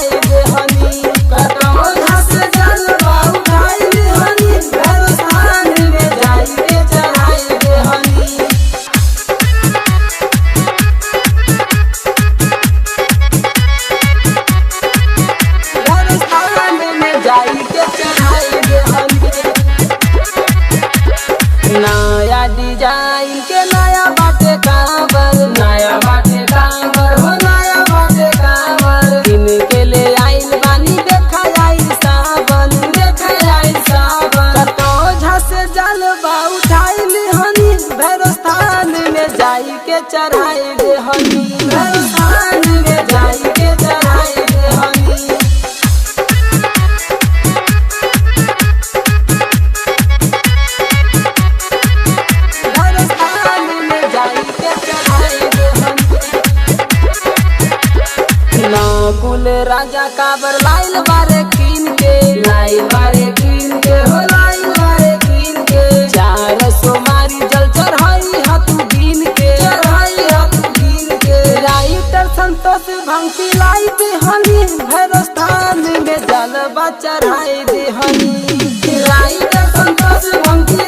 चढ़ाई देहनी कटौझा से जलवा उठाई देहनी भैरवस्थान में जाई के चढ़ाई देहनी भैरवस्थान में जाई के चढ़ाई देहनी नया डिजाइन के नया बाटे कांवर नया बाटे कांवर हो नया बाटे कांवर दिन के ले आइल बानी देखा आई सावन कटौझा से जलवा उठाइल हनी भैरवस्थान में जाई के चढ़ाई देहनी भैरवस्थान में जाई के चढ़ाई देहनी कुल राजा काबर लाइल बारे कीन के हो लाइल बारे कीन के 400 मारी जल चढ़ाई हाथू गिन के राइटर संतोष भंगी लाई देहनी भैरवस्थान में जलवा चढ़ाई देहनी राइटर संतोष भंगी